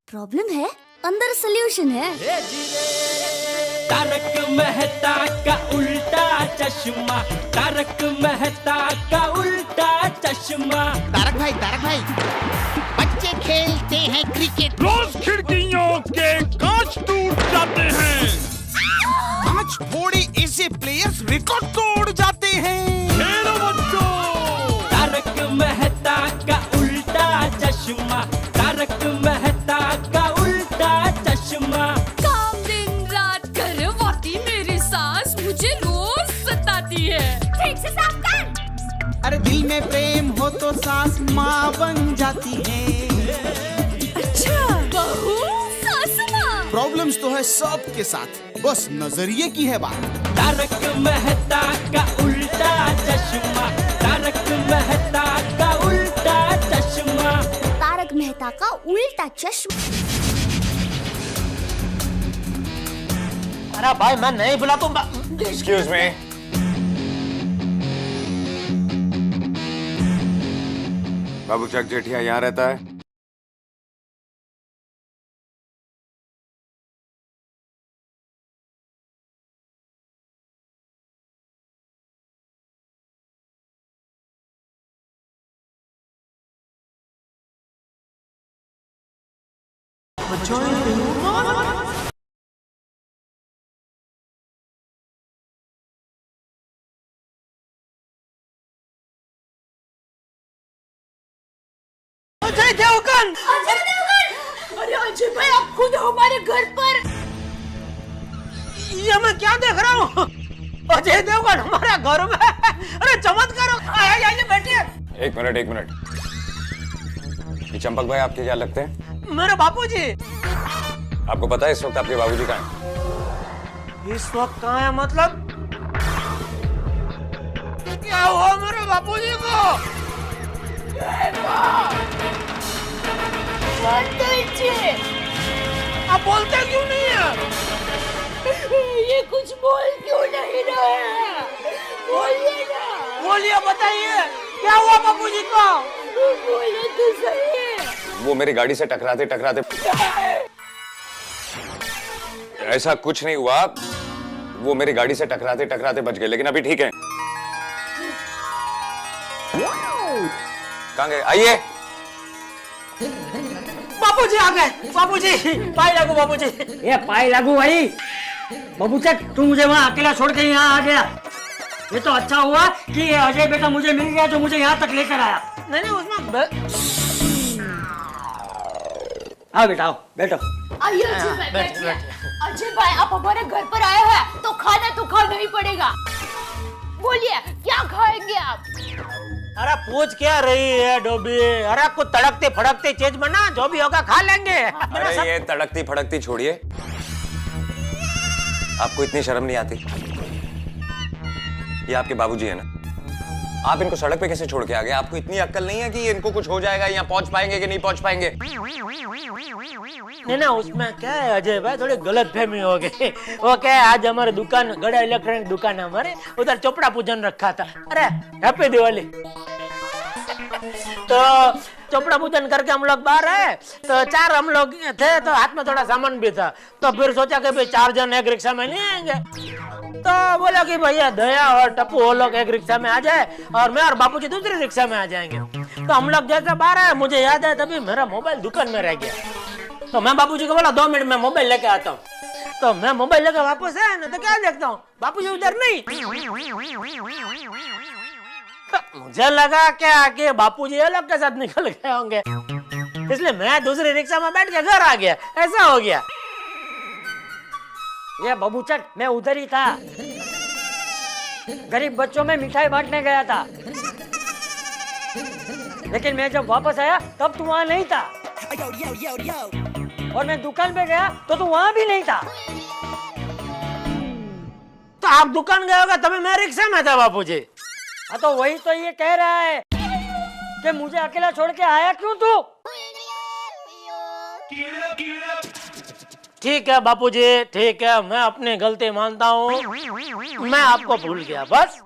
Problem है, अंदर solution है। तारक मेहता का उल्टा चश्मा, तारक मेहता का उल्टा चश्मा। तारक भाई, बच्चे खेलते हैं क्रिकेट, रोज खिड़कियों के कांच टूट जाते हैं, कांच फोड़े ऐसे प्लेयर्स रिकॉर्ड तोड़ जाते हैं। खेलो बच्चों। तारक मेहता का उल्टा चश्मा, तारक मेहता का उल्टा चश्मा। काम दिन रात करवाती मेरी सास मुझे रोज सताती है। ठीक से साफ कर। अरे दिल में प्रेम हो तो सास माँ बन जाती है। अच्छा, बहू सास माँ। प्रॉब्लम्स तो है सबके साथ, बस नजरिए की है बात। तारक मेहता का उल्टा चश्मा, तारक मेहता का उल्टा चश्मा। तारक मेहता का उल्टा चश्मा। अरे भाई मैं नहीं बुला तो एक्सक्यूज मी, बाबू चक जेठिया यहाँ रहता है? अजय देवगन। अरे अजय भाई, आप खुद हमारे घर पर। ये मैं क्या देख रहा हूँ? अजय देवगन हमारे घर में। अरे चमत्कार। आइए बैठिए। एक मिनट, ये चंपक भाई आपके क्या लगते हैं? मेरे बापूजी। आपको पता है इस वक्त आपके बाबूजी कहाँ हैं? इस वक्त कहाँ है मतलब? क्या हुआ मेरे बापूजी को? आप बोलते क्यों नहीं है? ये कुछ बोल क्यों नहीं रहे हैं? बोलिए ना। बोलिए, बताइए क्या हुआ बापूजी को? बोलो तो सही। वो मेरी गाड़ी से टकराते ऐसा कुछ नहीं हुआ, वो मेरी गाड़ी से टकराते बच गए, लेकिन अभी ठीक है। कहाँ गए? आइए। बापूजी आ गए। बापूजी पाई लागू। बापूजी ये पाई लागू भाई। बाबू चक, तू मुझे वहाँ अकेला छोड़ के यहाँ आ गया। ये तो अच्छा हुआ कि ये अजय बेटा मुझे मिल गया जो मुझे यहाँ तक लेकर आया। नहीं उसमें आओ बेटा, आओ बैठो। आइए अजय भाई, बैठिए। अजय भाई, आप हमारे घर पर आए हैं तो खाना तो खाना ही पड़ेगा। बोलिए क्या खाएंगे आप? अरे पूछ क्या रही है डोबी? अरे कुछ तड़कते फड़कते चीज बना, जो भी होगा खा लेंगे। अरे ये तड़कती फड़कती छोड़िए, आपको इतनी शर्म नहीं आती? ये आपके बाबूजी है ना, आप इनको सड़क पे कैसे छोड़ के आ गए? आपको इतनी अक्ल नहीं है कि इनको कुछ हो जाएगा, यहाँ पहुंच पाएंगे कि नहीं पहुंच पाएंगे? नहीं ना, उसमें क्या है अजय भाई, थोड़ी गलतफहमी हो गई। वो क्या है, आज हमारे दुकान गड़ा इलेक्ट्रॉनिक दुकान है हमारे, उधर चोपड़ा पूजन रखा था। अरे हैप्पी दिवाली। तो चोपड़ा पूजन करके हम लोग बाहर आए, तो 4 हम लोग थे, तो हाथ में थोड़ा सामान भी था। तो फिर सोचा कि भाई 4 जन एक रिक्शा में नहीं आएंगे, तो बोला कि भैया दया और टप्पू वो लोग एक रिक्शा में आ जाए और मैं और बापूजी दूसरी रिक्शा में आ जाएंगे। तो हम लोग जैसे बाहर आए, मुझे याद है तभी मेरा मोबाइल दुकान में रह गया। तो मैं बापूजी को बोला 2 मिनट में मोबाइल लेके आता हूँ। तो मैं मोबाइल लेकर वापस आया ना, तो क्या देखता हूँ बापूजी उधर नहीं। तो मुझे लगा क्या कि बापूजी ये लोग के साथ निकल गए होंगे, इसलिए मैं दूसरी रिक्शा में बैठ के घर आ गया। ऐसा हो गया। ये बाबू चक, मैं उधर ही था, गरीब बच्चों में मिठाई बांटने गया था, लेकिन मैं जब वापस आया तब तू वहाँ नहीं था, और मैं दुकान पे गया तो तू वहाँ भी नहीं था। तो आप दुकान गए होगा तभी मैं रिक्शा में था बापूजी। हाँ तो वही तो ये कह रहा है कि मुझे अकेला छोड़ के आया क्यों तू? ठीक है बापूजी, ठीक है, मैं अपनी गलती मानता हूँ, मैं आपको भूल गया बस।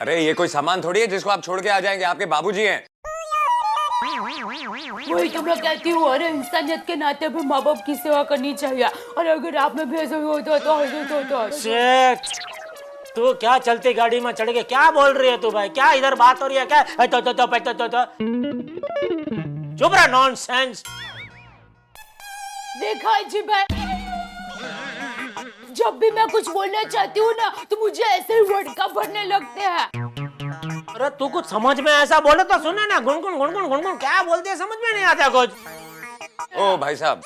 अरे ये कोई सामान थोड़ी है जिसको आप छोड़ के आ जाएंगे, आपके बाबूजी हैं। वही तो मैं कहती हूँ, अरे इंसानियत के नाते भी माँ बाप की सेवा करनी चाहिए, और अगर आप में भी ऐसा होता तो शेख, तू क्या चलती गाड़ी में चढ़ के क्या बोल रही है तू भाई? क्या इधर बात हो रही है? क्या तो चुप रहा, नॉनसेंस। देखा अजय भाई, जब भी मैं कुछ बोलना चाहती हूँ ना तो मुझे ऐसे ही वोडका भरने लगते हैं। अरे तू कुछ समझ में ऐसा बोले तो सुने ना, गुनगुन क्या बोलते हैं समझ में नहीं आता कुछ। ओ भाई साहब,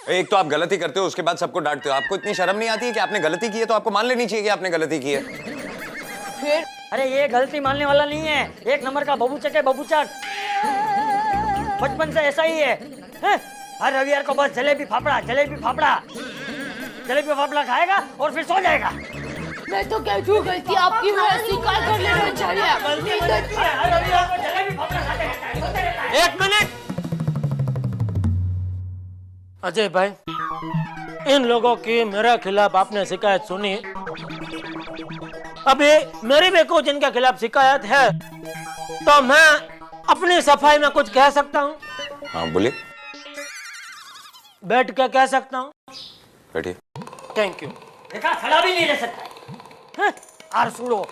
एक तो आप गलती करते हो, उसके बाद सबको डांटते हो। आपको इतनी शर्म नहीं आती है कि आपने गलती की है तो आपको मान लेनी चाहिए कि आपने गलती की है? फिर अरे ये गलती मानने वाला नहीं है, एक नंबर का बबूचक है, बबूचक। बचपन से ऐसा ही है, हैं? हर रविवार को बस जलेबी फाफड़ा खाएगा और फिर सो जाएगा। मैं तो कहती हूँ गलती आपकी है, स्वीकार कर लेना चाहिए। हर रविवार को जलेबी फाफड़ा खाते रहता है। एक मिनट अजय भाई, इन लोगों की मेरे खिलाफ आपने शिकायत सुनी, अभी मेरी भी कुछ इनके खिलाफ शिकायत है, तो मैं अपनी सफाई में कुछ कह सकता हूँ? हाँ बोलिए। बैठ के कह सकता हूँ? बैठिए। Thank you. देखा, खड़ा भी नहीं रह सकता है। आर सुनो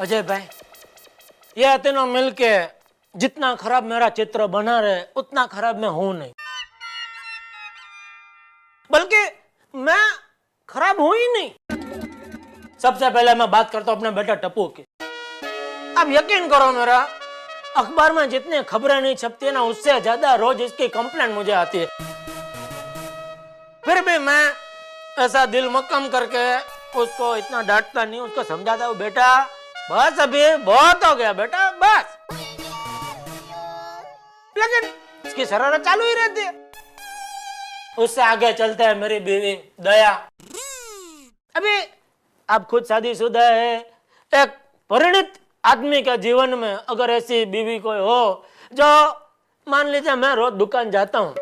अजय भाई, ये तीनों मिलके जितना खराब मेरा चित्र बना रहे उतना खराब मैं हूं नहीं, बल्कि मैं खराब हूं ही नहीं। सबसे पहले मैं बात करता हूं अपने बेटा टप्पू की। अब यकीन करो मेरा, अखबार में जितनी खबरें नहीं छपती है ना, उससे ज्यादा रोज इसकी कंप्लेंट मुझे आती है। फिर भी मैं ऐसा दिल मक्कम करके उसको इतना डांटता नहीं, उसको समझाता हूँ, बेटा बस अभी बहुत हो गया बेटा, बस। लेकिन इसकी शरारत चालू ही रहती है। उससे आगे चलते है मेरी बीवी दया। अभी आप खुद शादीशुदा है, एक परिणित आदमी के जीवन में अगर ऐसी बीवी कोई हो जो, मान लीजिए मैं रोज दुकान जाता हूँ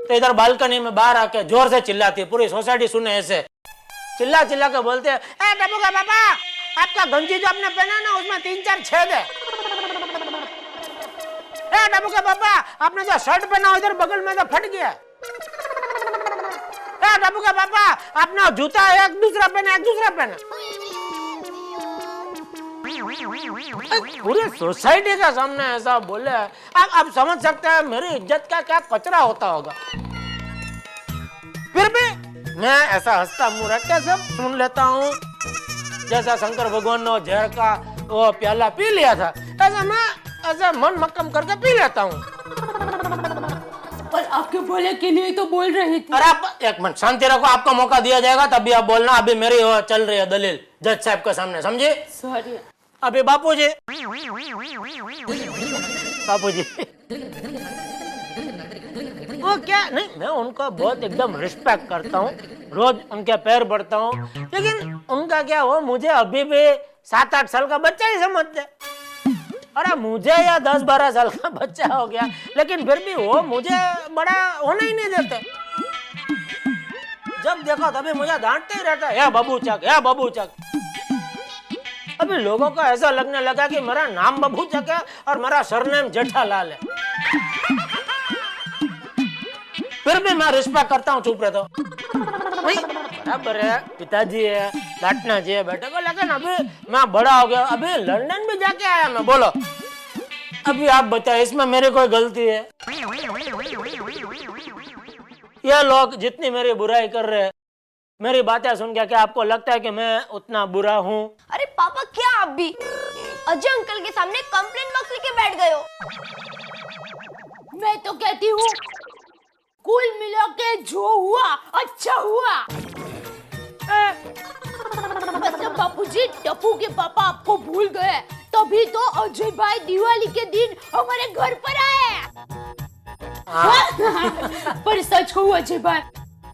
तो इधर बालकनी में बाहर आके जोर से चिल्लाती है, पूरी सोसाइटी सुने, ऐसे चिल्ला के बोलते हैं, ए टप्पू का पापा, आपका गंजी जो आपने पहना ना उसमें 3-4 छेद है। ए टप्पू का पापा, आपने जो शर्ट पहना इधर बगल में तो फट गया। ए टप्पू का पापा, आपने जूता एक दूसरा पहना। पूरी सोसाइटी का सामने ऐसा बोले, आप समझ सकते हैं मेरी इज्जत का क्या कचरा होता होगा। फिर भी मैं ऐसा हंसता मुंह रख के सब सुन लेता हूँ। जैसा शंकर भगवान ने जहर का वो प्याला पी लिया था, ऐसा मैं ऐसा मन मक्कम करके पी लेता हूँ। पर आपके बोले के लिए तो बोल रही थी। अरे आप एक मिनट शांति रखो, आपको मौका दिया जाएगा तभी आप बोलना। अभी मेरी वो चल रही है दलील जज साहब के सामने, समझे? सॉरी। अभी बापूजी वो क्या नहीं, मैं उनको बहुत एकदम रिस्पेक्ट करता हूँ, रोज उनके पैर पड़ता हूँ, लेकिन उनका क्या, वो मुझे अभी भी 7-8 साल का बच्चा ही समझते। अरे मुझे या 10-12 साल का बच्चा हो गया, लेकिन फिर भी वो मुझे बड़ा होने ही नहीं देते। जब देखो तभी मुझे डांटते ही रहता है, या बाबूचक। अभी लोगों को ऐसा लगने लगा कि मेरा नाम बाबूचक है और मेरा सरनेम जेठालाल है। फिर भी मैं रिस्पेक्ट करता हूँ, चुप रहता हूँ। बराबर है, पिताजी है, डांटना चाहिए बेटे को, लेकिन अभी मैं बड़ा हो गया, अभी लंदन भी जाके आया मैं, बोलो अभी आप बताए इसमें मेरी कोई गलती है? ये लोग जितनी मेरी बुराई कर रहे हैं, मेरी बातें सुन के क्या आपको लगता है कि मैं उतना बुरा हूँ? अरे पापा, क्या आप भी अजय अंकल के सामने कंप्लेंट बॉक्स लेके बैठ गए हो? मैं तो कहती हूँ कुल मिला के जो हुआ अच्छा हुआ। मतलब बापूजी, टप्पू के पापा आपको भूल गए, तभी तो अजय भाई दिवाली के दिन हमारे घर पर आए। पर सच कहूं अजय भाई,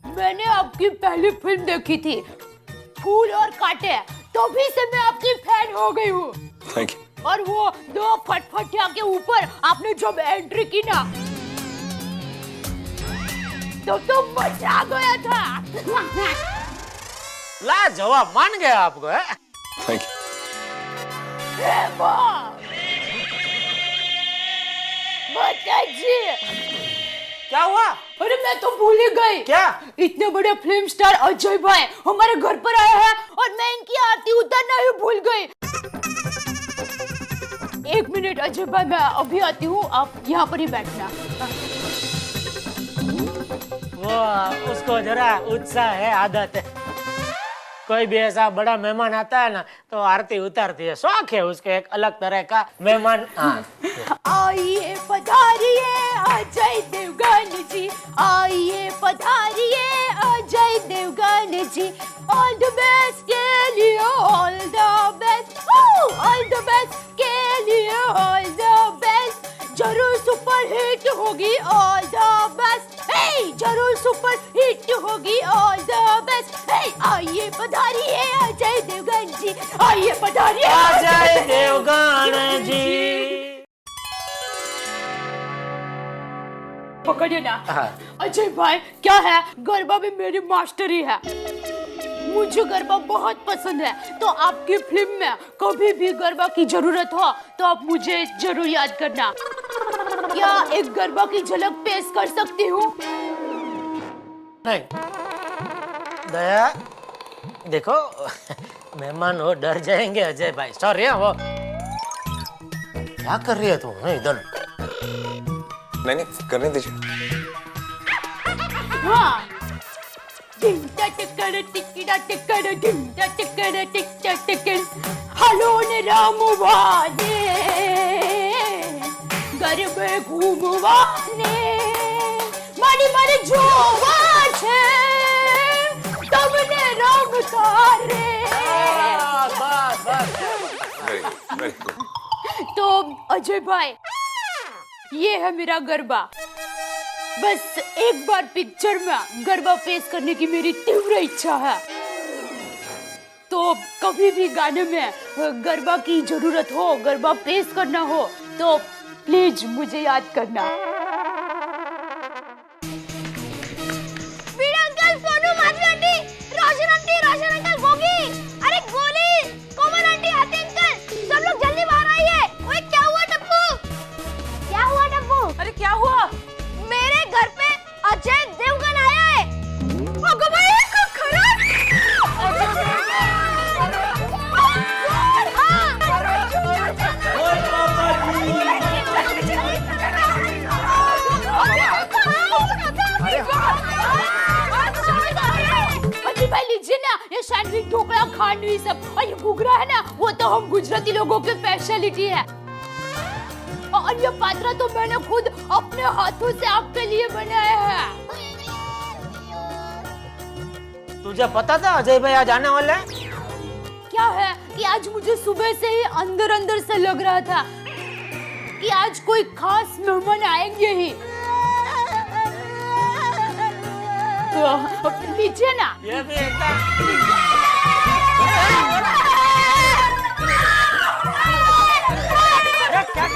मैंने आपकी पहली फिल्म देखी थी फूल और कांटे, तभी से मैं आपकी फैन हो गई हूँ। Thank you. और वो 2 फटफटिया के ऊपर आपने जब एंट्री की ना, तो मजा आ गया था। ला जवाब मान गया आपको है? थैंक माताजी, क्या हुआ? अरे मैं तो भूल ही गई। क्या? इतने बड़े फिल्म स्टार अजय भाई हमारे घर पर आए हैं और मैं इनकी आरती उतारना ही भूल गई। 1 मिनट अजय भाई, मैं अभी आती हूँ, आप यहाँ पर ही बैठना। वो उसको जरा उत्साह है, आदत है। कोई भी ऐसा बड़ा मेहमान आता है ना तो आरती उतारती है, शौक है उसके एक अलग तरह का मेहमान। आइए पधारिए अजय देवगन जी, आइए पधारिए अजय देवगन जी, ऑल द बेस्ट के लिए all the best, all the best के लिए ऑल द बेस्ट, जरूर सुपर हिट होगी ऑल द बेस्ट, जरूर सुपर हिट होगी ऑल द बेस्ट। आइए पधारिए अजय देवगन जी, आइए पधारिए अजय देवगन जी। पकड़िए ना। अजय भाई, क्या है, गरबा भी मेरी मास्टरी है, मुझे गरबा बहुत पसंद है, तो आपकी फिल्म में कभी भी गरबा की जरूरत हो तो आप मुझे जरूर याद करना। क्या एक गरबा की झलक पेश कर सकती हूँ? नहीं दया, देखो मेहमान हो डर जाएंगे अजय भाई, सॉरी। वो क्या कर रही है तू इधर? नहीं करने दीजिए। हाँ, टिकड़ा टिकड़ टिकड़ा टिकड़ टिकड़ा टिकड़ टिकड़ा टिकड़, हेलो ने राम वाले गरबे घूमवाने, मारी मारी जोवा छे तबने रंग तारे। Very good. तो अजय भाई, ये है मेरा गरबा, बस एक बार पिक्चर में गरबा पेश करने की मेरी तीव्र इच्छा है, तो कभी भी गाने में गरबा की जरूरत हो, गरबा पेश करना हो तो प्लीज मुझे याद करना। वीर अंकल, सोनू, माधवी आंटी, रोशन आंटी, रोशन अंकल, गोगी, अरे गोली, कोमल आंटी, आते अंकल, सब लोग जल्दी बाहर आइए। ओए क्या हुआ टप्पू? क्या हुआ टप्पू? अरे क्या हुआ? मेरे घर पे अजय देवगन आया है। अगो भाई, भाई लीजिए ना, ये सैंडविच, ढोकला, खांडवी सब, और ये घुघरा है ना, वो तो हम गुजराती लोगों की स्पेशलिटी है। और ये पात्रा तो मैंने खुद अपने हाथों से आपके लिए बनाया है। तुझे पता था अजय भाई आज आने वाले हैं? क्या है कि आज मुझे सुबह से ही अंदर अंदर से लग रहा था कि आज कोई खास मेहमान आएंगे ही। तो लीजिए ना। ये भी एकदम क्या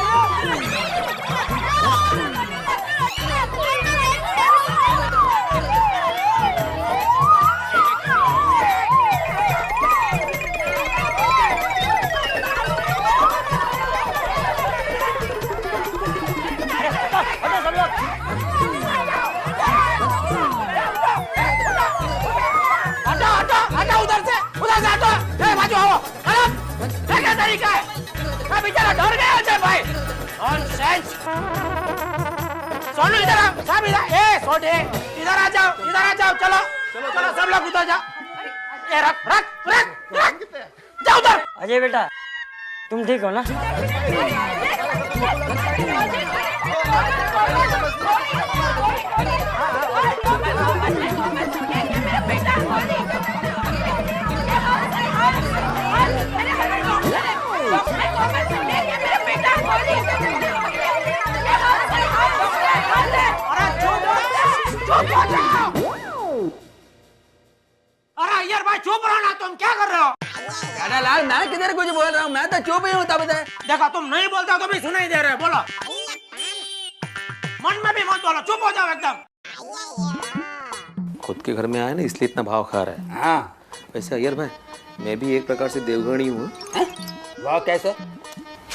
सोनू इधर आओ, सब इधर, सोने इधर आ जाओ, चलो चलो सब लोग उधर जाओ। रख रख रख रख, जाओ उधर। अजय बेटा, तुम ठीक हो ना? अरे यार भाई चुप रहो ना, तुम क्या कर रहे हो? लाल, मैं किधर कुछ बोल रहा हूँ, मैं तो चुप ही हूँ तब से। देखो तुम नहीं बोलते हो तो भी सुनाई दे रहे हो, बोलो। मन में भी मत बोलो, चुप हो जाओ एकदम। खुद के घर में आया ना इसलिए इतना भाव खा रहा है। हाँ वैसे अय्यर भाई, मैं भी एक प्रकार से देवगणी हूँ। वाह कैसे?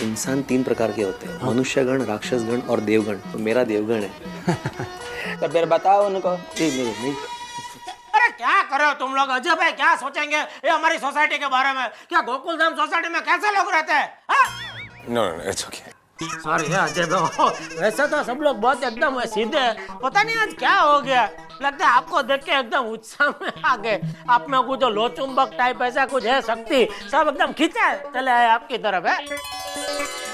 इंसान 3 प्रकार के होते हैं, मनुष्यगण, राक्षसगण और देवगण। तो मेरा देवगण है। तो फिर बताओ उनको। नहीं। अरे क्या कर रहे हो तुम लोग? अजय भाई क्या सोचेंगे ये हमारी सोसाइटी के बारे में? क्या गोकुलधाम सोसाइटी में कैसे लोग रहते हैं? No it's okay. Sorry Ajay भाई, वैसे तो सब लोग बहुत एकदम सीधे हैं। पता नहीं आज क्या हो गया, लगता है आपको देख के एकदम उत्साह में आ गए। आप में कुछ लोचुंबक टाइप ऐसा कुछ है शक्ति, सब एकदम खींचा चले आए आपकी तरफ है।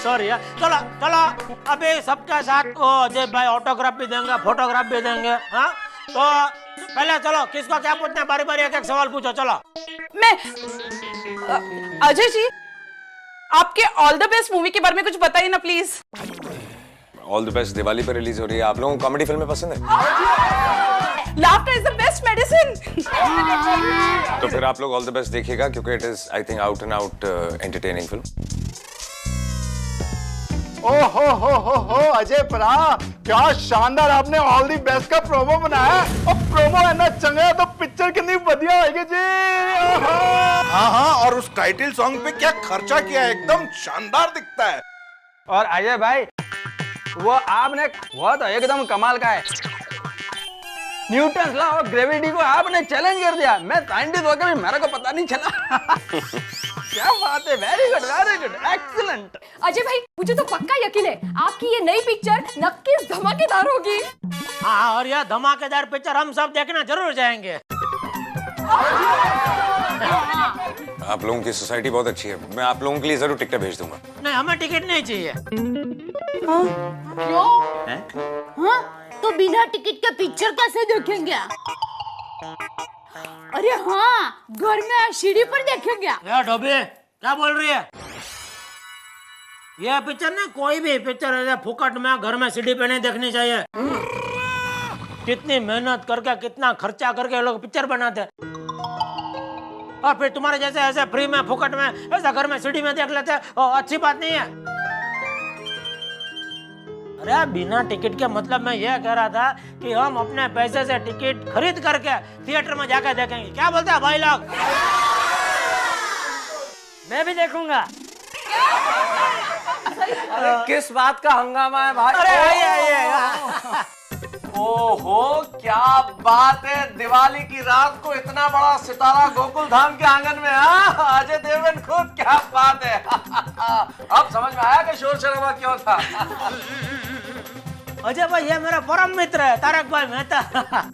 सॉरी यार, चलो चलो अभी सबके साथ वो अजय भाई ऑटोग्राफ भी देंगे, फोटोग्राफ भी देंगे। हाँ तो पहले चलो किसको क्या पूछना है, बारी बारी एक एक सवाल पूछो। चलो मैं अजय जी, आपके ऑल द बेस्ट मूवी के बारे में कुछ बताइए ना please. All the best Diwali पर रिलीज हो रही है। आप लोगों को कॉमेडी फिल्में पसंद है? Laughter is the best medicine. तो फिर आप लोग ऑल द बेस्ट देखिएगा, क्योंकि it is I think out and out entertaining film. हो अजय परा, क्या शानदार आपने ऑल दी बेस्ट का प्रोमो बनाया। और प्रोमो है ना चंगा तो पिक्चर कितनी बढ़िया होगी जी। हाँ, और उस टाइटल सॉन्ग पे क्या खर्चा किया है, एकदम शानदार दिखता है। और अजय भाई वो आपने वो तो एकदम कमाल का है। न्यूटन लॉ ऑफ ग्रेविटी को आपने चैलेंज कर दिया। मैं साइंटिस्ट होकर भी मेरे को पता नहीं चला। क्या बात है, वेरी गुड एक्सीलेंट। अजय भाई मुझे तो पक्का यकीन है आपकी ये नई पिक्चर नक्की धमाकेदार होगी। हाँ, और यह धमाकेदार पिक्चर हम सब देखना जरूर जाएंगे। आप लोगों की सोसाइटी बहुत अच्छी है, मैं आप लोगों के लिए जरूर टिकट भेज दूंगा। नहीं, हमें टिकट नहीं चाहिए। क्यों? हाँ? तो बिना टिकट के पिक्चर कैसे देखेंगे? अरे हाँ, घर में सीढ़ी पर देखेंगे। यार डोबे क्या बोल रही है? यह पिक्चर ना कोई भी पिक्चर ऐसे फुकट में घर में सीढ़ी पे नहीं देखनी चाहिए। कितनी मेहनत करके कितना खर्चा करके लोग पिक्चर बनाते हैं, और फिर तुम्हारे जैसे ऐसे फ्री में फुकट में ऐसा घर में सीढ़ी में देख लेते हैं, अच्छी बात नहीं है। अरे बिना टिकट के मतलब मैं यह कह रहा था कि हम अपने पैसे से टिकट खरीद करके थिएटर में जाकर देखेंगे। क्या बोलते हैं भाई लोग? मैं भी देखूंगा। अरे किस बात का हंगामा है भाई? अरे आइए। ओहो क्या बात है, दिवाली की रात को इतना बड़ा सितारा गोकुल धाम के आंगन में। हाँ अजय देवगन खुद, क्या बात है। अब समझ में आया कि शोर शराबा क्यों था। अजय भाई ये मेरा परम मित्र है तारक भाई मेहता,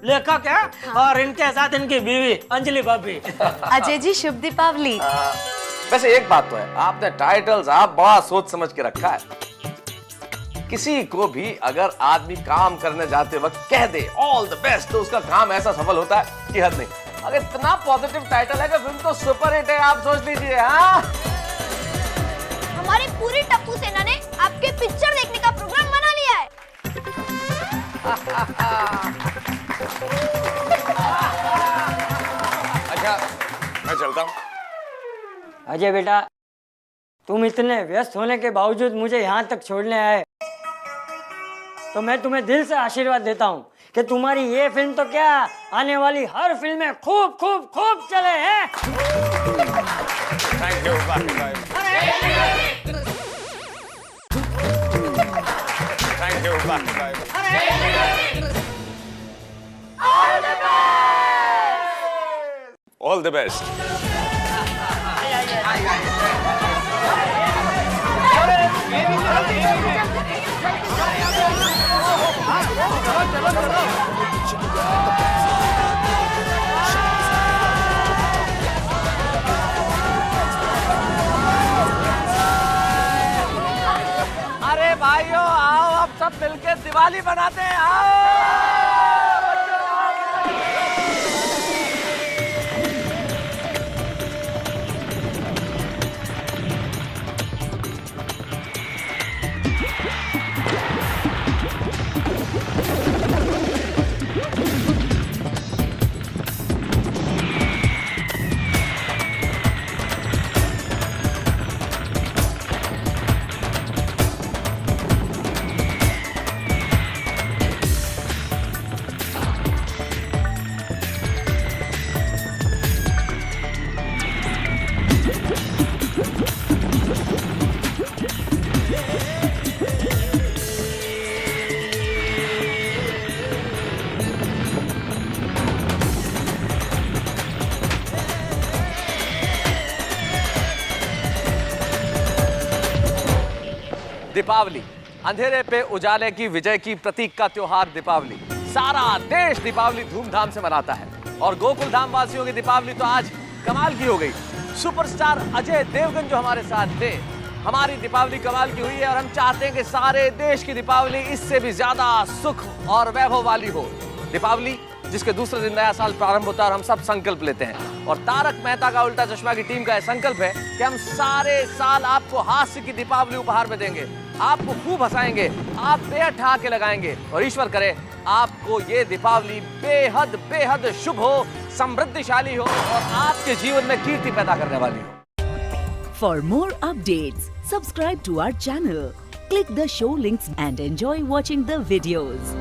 लेखक है, और इनके साथ इनकी बीवी अंजलि भाभी। अजय जी शुभ दीपावली। वैसे एक बात तो है, आपने टाइटल्स आप बड़ा सोच समझ के रखा है। किसी को भी अगर आदमी काम करने जाते वक्त कह दे ऑल द बेस्ट, तो उसका काम ऐसा सफल होता है कि हद नहीं। अगर इतना पॉजिटिव टाइटल है कि फिल्म तो सुपर हिट है, आप सोच लीजिए। हाँ हमारी पूरी टप्पू सेना ने आपके पिक्चर देखने का प्रोग्राम बना लिया है। अच्छा मैं चलता हूँ। अजय बेटा, तुम इतने व्यस्त होने के बावजूद मुझे यहाँ तक छोड़ने आए, तो मैं तुम्हें दिल से आशीर्वाद देता हूँ कि तुम्हारी ये फिल्म तो क्या, आने वाली हर फिल्में खूब खूब खूब चले हैं। थैंक यू भाई। थैंक यू भाई। All the best. अरे भाइयों आओ, अब सब मिलकर दिवाली मनाते हैं। आओ। दीपावली, अंधेरे पे उजाले की विजय की प्रतीक का त्योहार दीपावली। सारा देश दीपावली धूमधाम से मनाता है और गोकुल धाम वासियों की दीपावली तो आज कमाल की हो गई। सुपरस्टार अजय देवगन जो हमारे साथ थे, हमारी दीपावली कमाल की हुई है और हम चाहते हैं कि सारे देश की दीपावली इससे भी ज्यादा सुख और वैभव वाली हो। दीपावली जिसके दूसरे दिन नया साल प्रारंभ होता है और हम सब संकल्प लेते हैं, और तारक मेहता का उल्टा चश्मा की टीम का यह संकल्प है कि हम सारे साल आपको हास्य की दीपावली उपहार में देंगे, आपको खूब हंसाएंगे, आप बेहद ठहाके लगाएंगे और ईश्वर करे आपको ये दीपावली बेहद बेहद शुभ हो, समृद्धिशाली हो और आपके जीवन में कीर्ति पैदा करने वाली हो। For more updates, subscribe to our channel, click the show links and enjoy watching the videos.